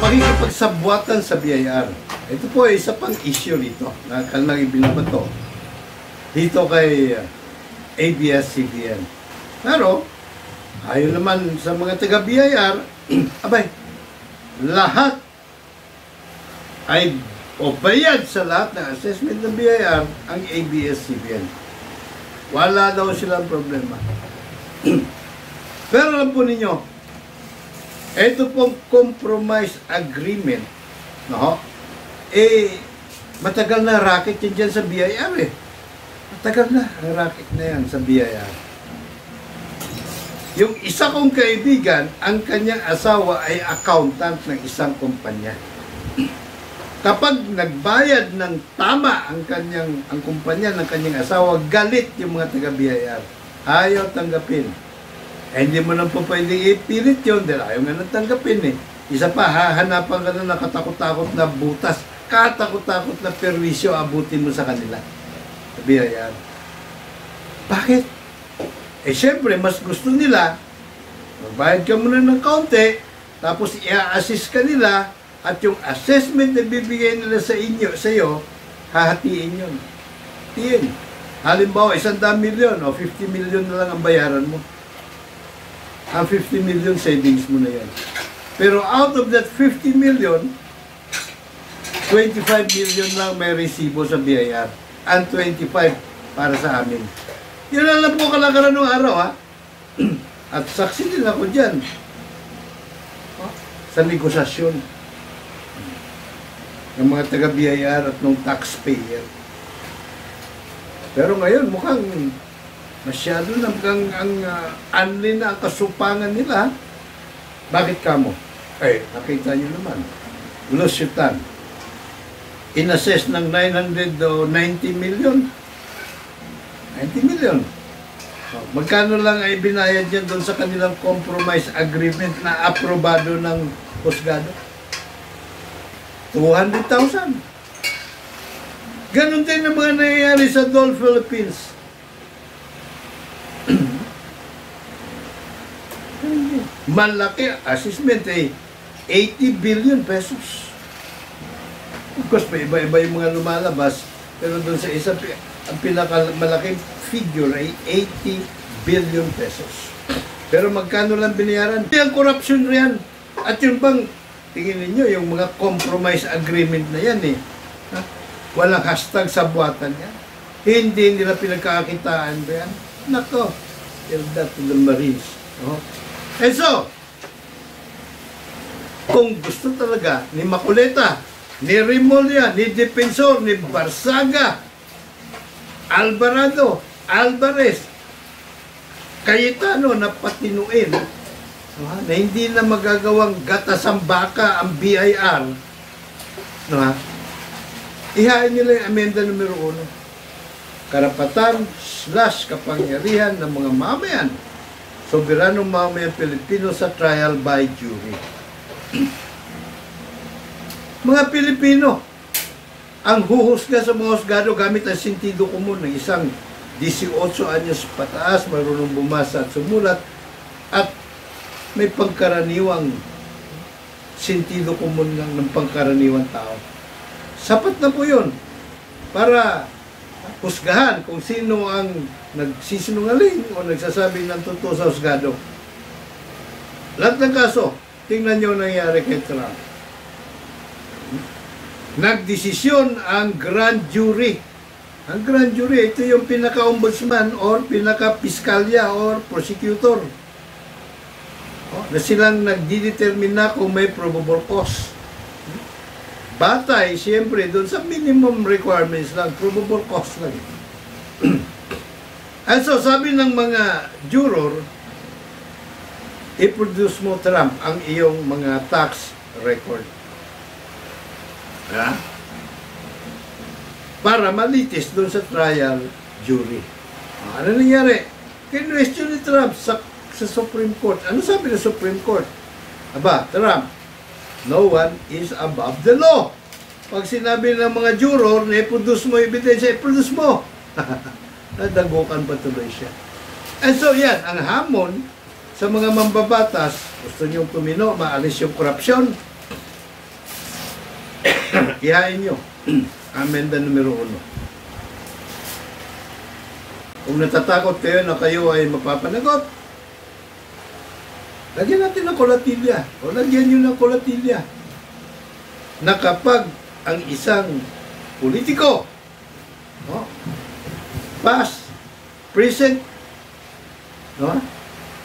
Pakikipagsabwatan sa BIR. Ito po ay isa pang issue dito na kanilang ibinabato dito kay ABS-CBN. Pero, ayon naman sa mga taga-BIR, abay, lahat ay o bayad sa lahat ng assessment ng BIR ang ABS-CBN. Wala daw silang problema. Pero alam po ninyo, ito pong compromise agreement, no? Matagal na racket yan dyan sa BIR eh. Matagal na ang racket na yan sa BIR. Yung isa kong kaibigan, ang kanyang asawa ay accountant ng isang kumpanya. Kapag nagbayad ng tama ang kumpanya ng kanyang asawa, galit yung mga taga-BIR. Ayaw tanggapin. Hindi mo lang po pwedeng ipilit yun dahil ayaw nga nang tanggapin eh. Isa pa, hahanapan ka na nakatakot-takot na butas, katakot-takot na perwisyo abutin mo sa kanila. Sa BIR. Bakit? Syempre, mas gusto nila, magbayad ka muna ng kaunti, tapos i-assist ka nila, at yung assessment na bibigay nila sa iyo, hahatiin yun. Hatiin. Halimbawa, 100 million o 50 million na lang ang bayaran mo. Ang 50 million savings mo na yan. Pero out of that 50 million, 25 million lang may resibo sa BIR. And 25 para sa amin. Yun lang po kalakaran ng araw, ha? At saksi din ako dyan. Sa negosasyon ng mga taga-BIR at ng taxpayer. Pero ngayon, mukhang masyado na ang anli na ang kasupangan nila. Bakit kamo? Nakita nyo naman. Lusitan. In-assess ng 990 million. 90 million. Magkano lang ay binayad yan doon sa kanilang compromise agreement na aprobado ng husgado? 200,000. Ganon din ang mga nangyayari sa Dole Philippines. Malaki assessment 80 billion pesos. Of course, may iba-iba yung mga lumalabas, pero doon sa isa, ang pinakamalaking figure ay 80 billion pesos. Pero magkano lang binayaran? Yung corruption riyan. At yun bang, tingin ninyo, yung mga compromise agreement na yan walang hashtag sa buwatan yan. Hindi nila pinagkakakitaan ba yan? Nako, tell that to the Marines. And so, kung gusto talaga ni Maculeta, ni Remulla, ni Defensor, ni Barsaga, Alvarado, Alvarez, Cayetano na patinuin, na hindi na magagawang gatasang baka ang BIR, ihain nila yung amenda numero 1. Karapatan/kapangyarihan ng mga mamayan, soberanong mamayan Pilipino sa trial by jury. Mga Pilipino ang huhusga sa mga husgado gamit ang sentido komun ng isang 18 anyos pataas, marunong bumasa at sumulat, at may pangkaraniwang sentido komun ng pangkaraniwang tao. Sapat na po yun para husgahan kung sino ang nagsisinungaling o nagsasabi ng totoo sa husgado. Lahat ng kaso, tingnan nyo nangyari kay Trump. Nagdesisyon ang grand jury. Ang grand jury, ito yung pinaka-ombudsman or pinaka-piskalya or prosecutor. Na silang nagdidetermine na kung may probable cause. Batay, siyempre, doon sa minimum requirements lang, probable cause lang. And so, sabi ng mga juror, i-produce mo, Trump, ang iyong mga tax record. Para malitis doon sa trial jury. Ano nangyari? Kinwestiyon ni Trump sa Supreme Court. Ano sabi ng Supreme Court? Aba, Trump, no one is above the law. Pag sinabi ng mga juror na i-produce mo ebidensya, i-produce mo. Nadagukan pa tuloy siya. And so yan, ang hamon sa mga mambabatas, gusto niyong tumino, maalis yung korupsyon, Ihain nyo. Amenda numero 1. Kung natatakot kayo na kayo ay mapapanagot, lagyan natin ng kolatilya. O lagyan nyo ng kolatilya. Na kapag ang isang politiko, no, past, present, no,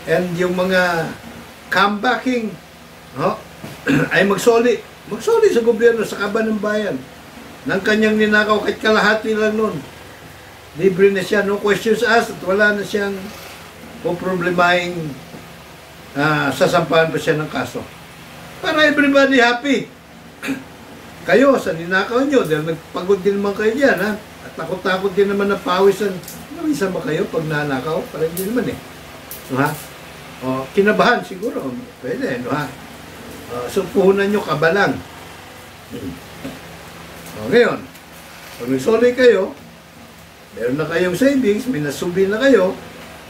and yung mga comebacking, no, ay magsoli sa gobyerno, sa kaban ng bayan, ng kanyang ninakaw, kahit kalahati lang nun. Libre na siya, no questions asked, at wala na siyang poproblemahin, sasampahan pa siya ng kaso. Para everybody happy. Kayo, sa ninakaw nyo, dahil nagpagod din naman kayo dyan, ha? At takot-takot din naman na pawisan. Pawisan ba kayo pag nanakaw? Parang hindi naman, eh. No, ha? O, kinabahan siguro. Pwede, no, ha? So, puhunan nyo kabalang. O, ngayon, pag nagsoli kayo, meron na kayong savings, may nasubi na kayo,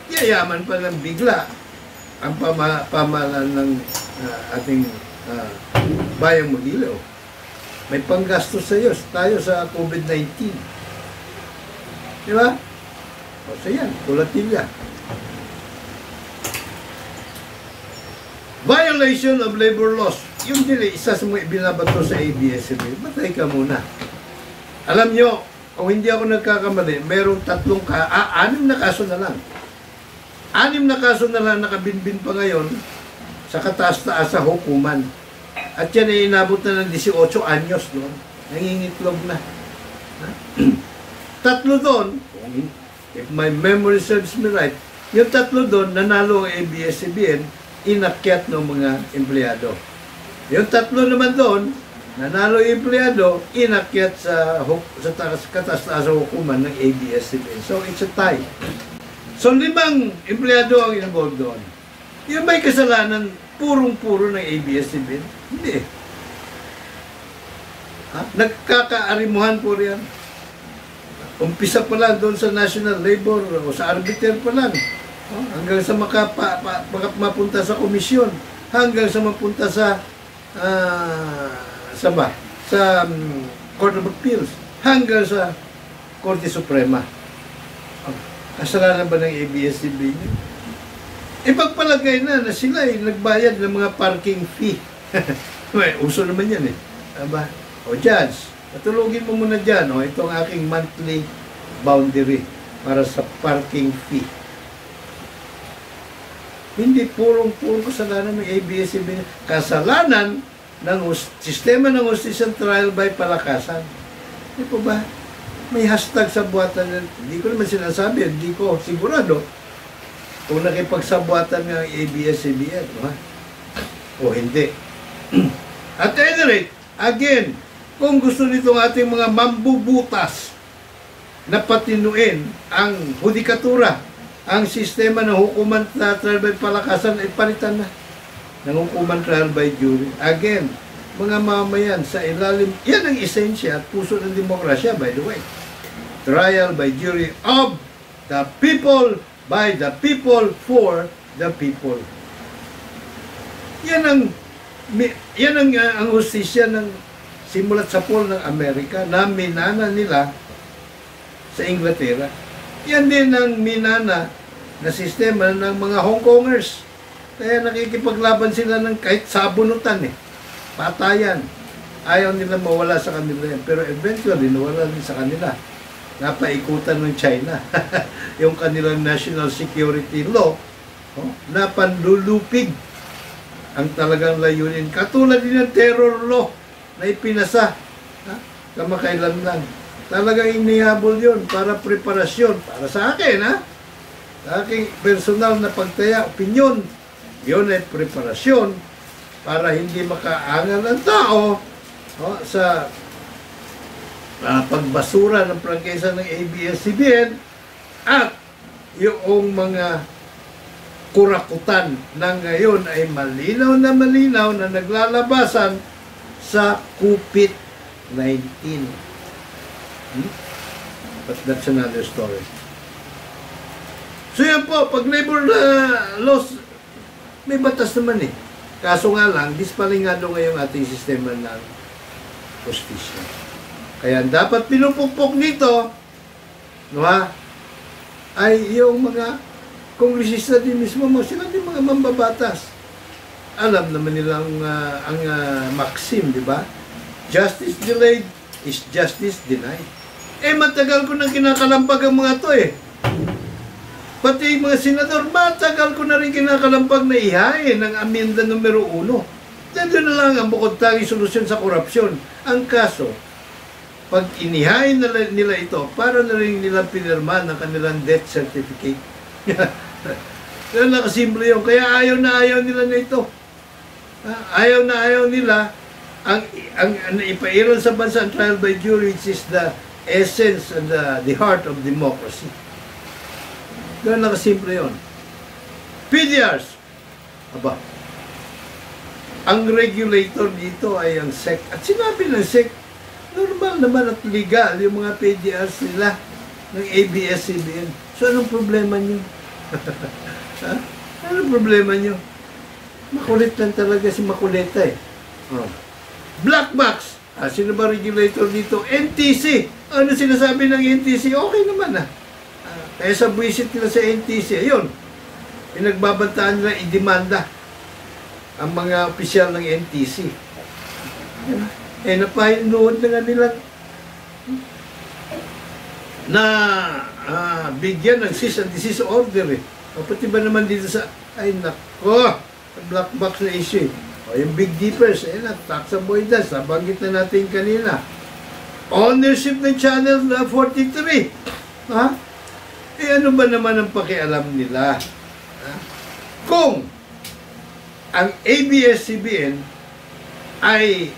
yayaman pa ng bigla ang pamahalaan ng ating bayang Mag-ilaw. May panggastos sa iyo, tayo sa COVID-19. Di ba? O so yan, kolatilya. Violation of labor laws. Yung din, isa sa mga binabato sa ABS-CBN. Matay ka muna. Alam nyo, kung hindi ako nagkakamali, merong 6 na kaso na lang. 6 na kaso na lang nakabinbin pa ngayon sa kataas-taas sa hukuman. At yan ay inabot na ng 18 anyos doon. Nangingitlog na. 3 doon, if my memory serves me right, yung 3 doon, nanalo ang ABS-CBN, inakyat ng mga empleyado. Yung 3 naman doon, nanalo yung empleyado, inakyat sa kataas-taas sa hukuman ng ABS-CBN. So, it's a tie. So, 5 empleyado ang involved doon. Yung may kasalanan, purong-puro ng ABS-CBN? Hindi. Ha? Nagkakaarimuhan po riyan. Umpisa pa lang doon sa National Labor o sa arbiter pa lang. Hanggang sa mapunta sa komisyon. Hanggang sa mapunta sa Court of Appeals, hanggang sa Korte Suprema. Kasalanan ba ng ABS-CBN? Ipagpalagay na sila ay nagbayad ng mga parking fee. May uso naman yan eh. Aba? O judge, patulugin mo muna dyan. O, itong aking monthly boundary para sa parking fee. Hindi purong-purong kasalanan ng ABS-CBN. Kasalanan ng sistema ng Justice Trial by Palakasan. Hindi po ba? May hashtag sa buhatan. Hindi ko naman sinasabi. Hindi ko sigurado kung nakipagsabuatan ng ABS-CBN. O hindi. At any rate, again, kung gusto nitong ating mga mambubutas na patinuin ang hudikatura, ang sistema ng hukuman na trial by palakasan ay palitan na ng hukuman trial by jury. Again, mga mamayan sa ilalim, yan ang esensya at puso ng demokrasya, by the way. Trial by jury of the people, by the people, for the people. Yan ang hustisya ng simulat sa pool ng Amerika na minana nila sa Inglaterra. Yan din ang minana na sistema ng mga Hong Kongers. Kaya nakikipaglaban sila ng kahit sabunutan eh. Patayan. Ayaw nila mawala sa kanila yan. Pero eventually, nawala din sa kanila. Napaikutan ng China. Yung kanilang national security law, na panlulupig ang talagang layunin. Katulad din ng terror law na ipinasa kamakailan lang. Talagang inihabol yun para preparasyon. Para sa akin, sa aking personal na pagtaya, opinion, yun ay preparasyon para hindi makaangal ang tao sa pagbasura ng prangkesa ng ABS-CBN at yung mga kurakutan na ngayon ay malinaw na naglalabasan sa COVID-19. But that's another story. So yan po, pag labor laws, may batas naman eh. Kaso nga lang, dispalingado ngayong ating sistema ng hustisya. Kaya dapat pinupukpok nito, no ha, ay yung mga kongresista din mismo, sila din mga mambabatas. Alam naman nilang ang maxim, di ba? Justice delayed is justice denied. Matagal ko nang kinakalampag ang mga to Pati yung mga senador, matagal ko na rin kinakalampag na ihain ng amenda numero 1. Doon na lang ang bukod tanging solusyon sa korupsyon. Ang kaso, pag inihain nila ito, para na rin nilang pinirma ng kanilang death certificate. Kaya nakasimple yun. Kaya ayaw na ayaw nila na ito. Ayaw na ayaw nila ang ipairal sa bansa ang trial by jury, which is the essence and the heart of democracy. Kaya nakasimple yun. PDRs. Aba, ang regulator dito ay ang SEC. At sinabi ng SEC, normal naman at legal yung mga PDRs nila ng ABS-CBN. So, anong problema nyo? Ha? Anong problema nyo? Makulit lang talaga si Makuleta Black box. Sino ba regulator dito? NTC. Ano sinasabi ng NTC? Okay naman Kaya sa buwisit nila sa NTC, ayun, pinagbabantaan nila idemanda ang mga opisyal ng NTC. Napahinuod na nga nila na bigyan ng cease and desist order Pati ba naman dito sa, ay nako, black box na issue. Yung Big Deepers, tax avoidance, nabanggit na natin kanina. Ownership ng Channel 43. Ano ba naman ang pakialam nila? Kung ang ABS-CBN ay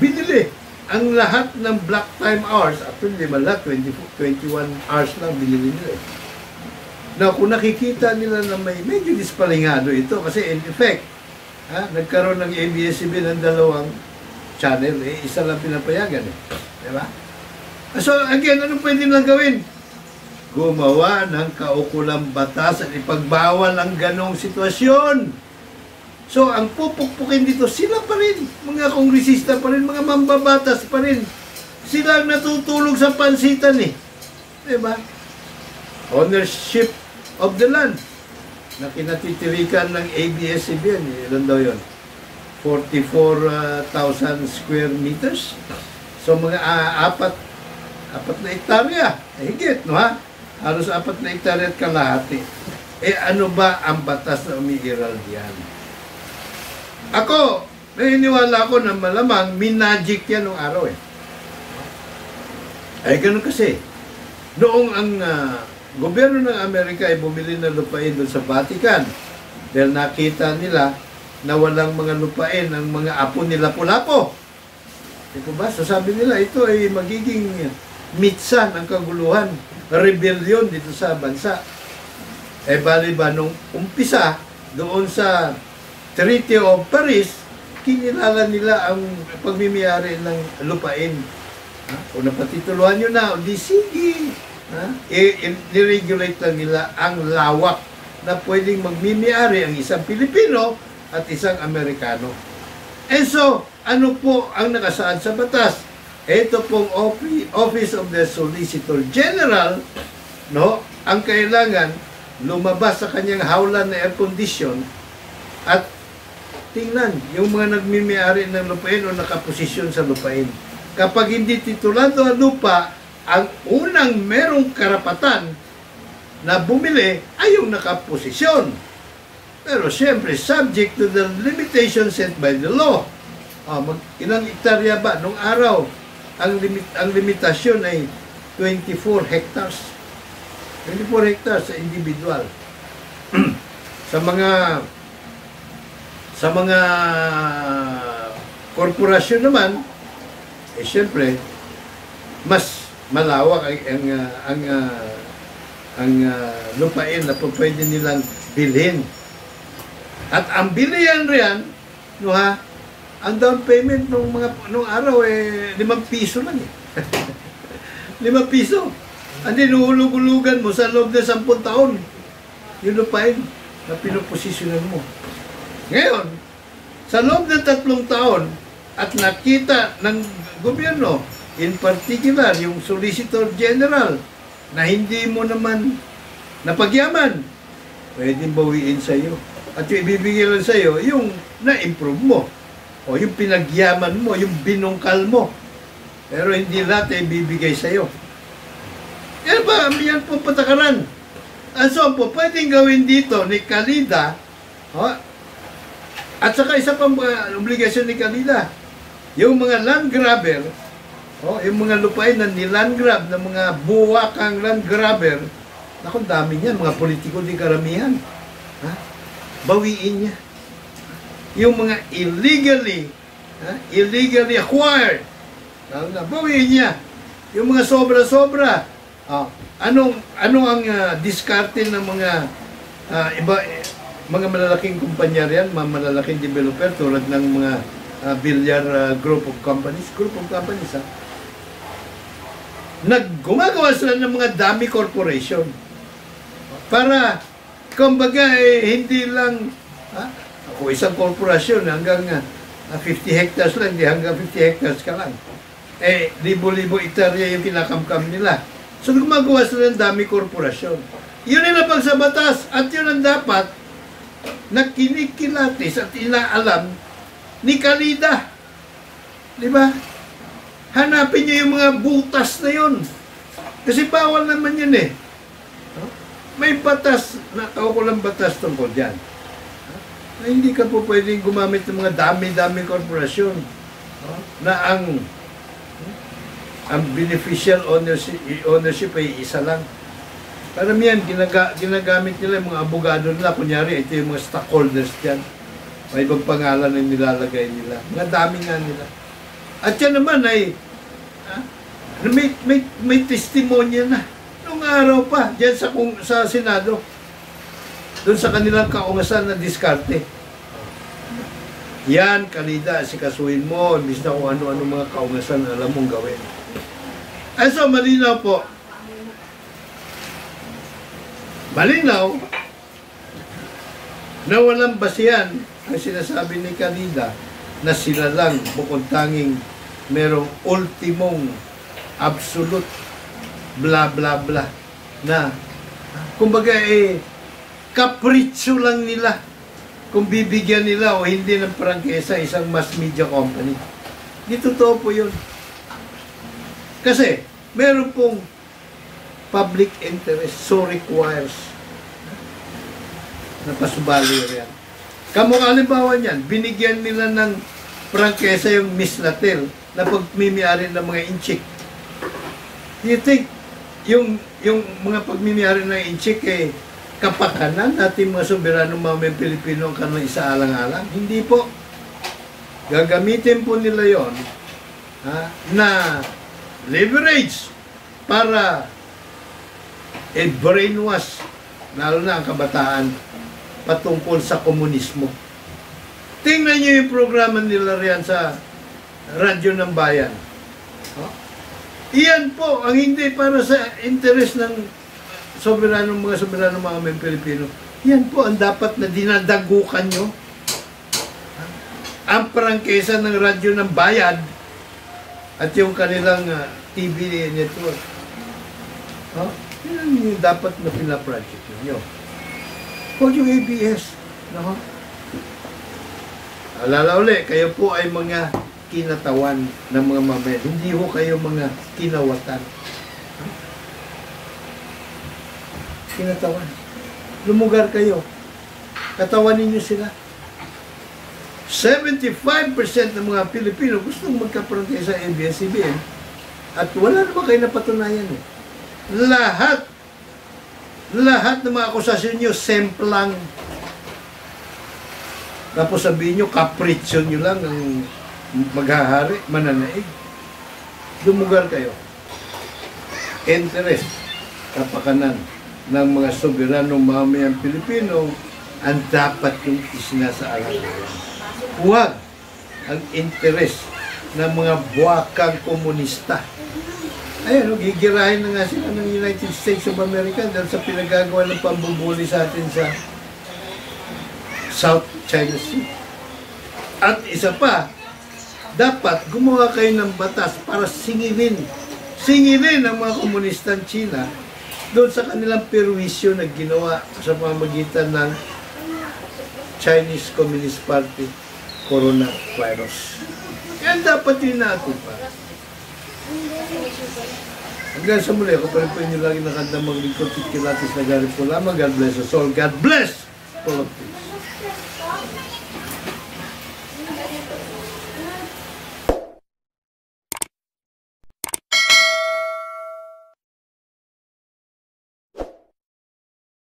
binili ang lahat ng block time hours, actually di man lahat, 21 hours lang binili nila. Now, kung nakikita nila na medyo dispalingado ito, kasi in effect, nagkaroon ng ABS-CBN ng dalawang channel, isa lang pinapayagan Diba? So, again, anong pwede lang gawin? Gumawa ng kaukulang batas at ipagbawal ang ganong sitwasyon. So, ang pupukpukin dito, sila pa rin, mga kongresista pa rin, mga mambabatas pa rin. Sila ang natutulog sa pansitan Diba? Ownership of the land na kinatitirikan ng ABS-CBN. Ilan daw yun? 44,000 square meters. So, mga apat na hektarya. Higit, no ha? Halos 4 na hektarya at kalahati. Ano ba ang batas na umiiral diyan? Ako, naniniwala ko na malamang minagic yan nung araw ganun kasi. Noong ang gobyerno ng Amerika ay bumili ng lupain doon sa Vatican dahil nakita nila na walang mga lupain ang mga apo nila Lapu-Lapu. Ito ba? So sabi nila, ito ay magiging mitsan ang kaguluhan, rebellion dito sa bansa. Bali ba nung umpisa, doon sa Treaty of Paris, kinilala nila ang pagmimiyari ng lupain. Kung napatituluhan nyo na, di sige. I-regulate lang nila ang lawak na pwedeng magmimiyari ang isang Pilipino at isang Amerikano. And so, ano po ang nakasaad sa batas? Ito pong Office of the Solicitor General, ang kailangan lumabas sa kanyang hawlan na air condition at tingnan yung mga nagmimiyari ng lupain o nakaposisyon sa lupain. Kapag hindi titulado ang lupa, ang unang merong karapatan na bumili ay yung nakaposisyon. Pero siyempre, subject to the limitation set by the law. Ilang hektarya ba? Nung araw, ang limitasyon ay 24 hectares. 24 hectares sa individual. Sa mga korporasyon naman, siyempre, mas malawak ang lupain na pwede nilang bilhin. At ang bilihan riyan, ang down payment nung araw 5 piso lang 5 piso. Hindi nuhulog-hulugan mo sa loob ng 10 taon. Yung lupain na pinoposisyonan mo. Ngayon, sa loob ng 3 taon, at nakita ng gobyerno, in particular yung Solicitor General, na hindi mo naman napagyaman, pwedeng bawiin sa iyo. At yung ibibigay lang sa iyo, yung na-improve mo, o yung pinagyaman mo, yung binungkal mo. Pero hindi lahat ay ibibigay sa iyo. Yan po patakaran. So po, pwedeng gawin dito ni Kalida, at saka isa pang obligasyon ni Kalida, yung mga land grabber, yung mga lupain na ni-land grab, na mga buwakang land grabber, naku, dami niyan, mga politiko di karamihan. Bawiin niya. Yung mga illegally acquired, bawiin niya. Yung mga sobra-sobra, ano ang diskarte ng mga mga malalaking kumpanya riyan, mga malalaking developer tulad ng mga Villar group of companies, gumagawa sila ng mga dummy corporation para kumbaga hindi lang ako isang korporasyon hanggang 50 hectares lang, di hanggang 50 hectares ka lang, libo-libo hektarya yung kinakamkam nila. So gumagawa sila ng dummy korporasyon. Yun ang napag sa batas at yun ang dapat na kinikilatis at inaalam ni Kalida. Di ba? Hanapin niyo yung mga butas na yun. Kasi bawal naman yun eh. May batas, nakaukulang batas tungkol dyan. Na hindi ka po pwedeng gumamit ng mga dami-dami korporasyon na ang beneficial ownership ay isa lang. Karamihan, ginagamit nila yung mga abogado nila. Kunyari, ito yung mga stockholders dyan. May ibang pangalan na nilalagay nila. Mga dami nga nila. At yan naman ay may testimonya na. Noong araw pa, dyan sa Senado. Doon sa kanilang kaungasan na diskarte. Yan, Kalida, sikasuhin mo. Imbis na kung ano-ano mga kaungasan alam mong gawin. So, malinaw po. Malinaw na walang basihan ang sinasabi ni Kalida na sila lang bukod tanging merong ultimong absolute bla bla bla na kumbaga kapritsyo lang nila kung bibigyan nila o hindi ng prangkesa isang mass media company. Di totoo po yun. Kasi meron pong public interest, so requires na pasubali yan. Kamukha halimbawa niyan, binigyan nila ng prangkesa yung Miss Latel na pagmimiyari ng mga inchik. You think yung mga pagmimiyari ng inchik kapakanan natin mga soberano mamayang Pilipino ang kanilang isaalang-alang? Hindi po. Gagamitin po nila yon na leverage para brainwash lalo na ang kabataan patungkol sa komunismo. Tingnan niyo yung programa nila riyan sa Radyo ng Bayan. Iyan po ang hindi para sa interes ng mga soberano mga Pilipino. Yan po ang dapat na dinadagukan nyo. Ang prangkesa ng Radyo ng Bayan at yung kanilang TV network. Yan yung dapat na pinaproject nyo. Huwag yung ABS. Alala uli, kayo po ay mga kinatawan ng mga mamayan. Hindi ho kayo mga kinawatan. Kinatawan. Lumugar kayo. Katawanin nyo sila. 75% ng mga Pilipino gustong magkaprangkesa sa ABS-CBN at wala naman kayo napatunayan. Lahat ng mga akusasyon nyo, semplang. Tapos sabihin nyo, kapritsyon nyo lang ang maghahari, mananaig. Lumugar kayo. Interest, kapakanan ng mga soberanong mamayang Pilipino ang dapat yung isinasaalang. Huwag ang interest ng mga buwakang komunista. Ayun, gigirahin na nga sila ng United States of America dahil sa pinagagawa ng pambubuli sa atin sa South China Sea. At isa pa, dapat gumawa kayo ng batas para singilin ang mga komunistang China doon sa kanilang perwisyo na ginawa sa pamamagitan ng Chinese Communist Party coronavirus. Yan dapat din natin pa. Hanggang sa muli, ako pa rin po inyo lagi nakanda maglingkod at kilatis na galing po lamang. God bless us all. God bless all of you.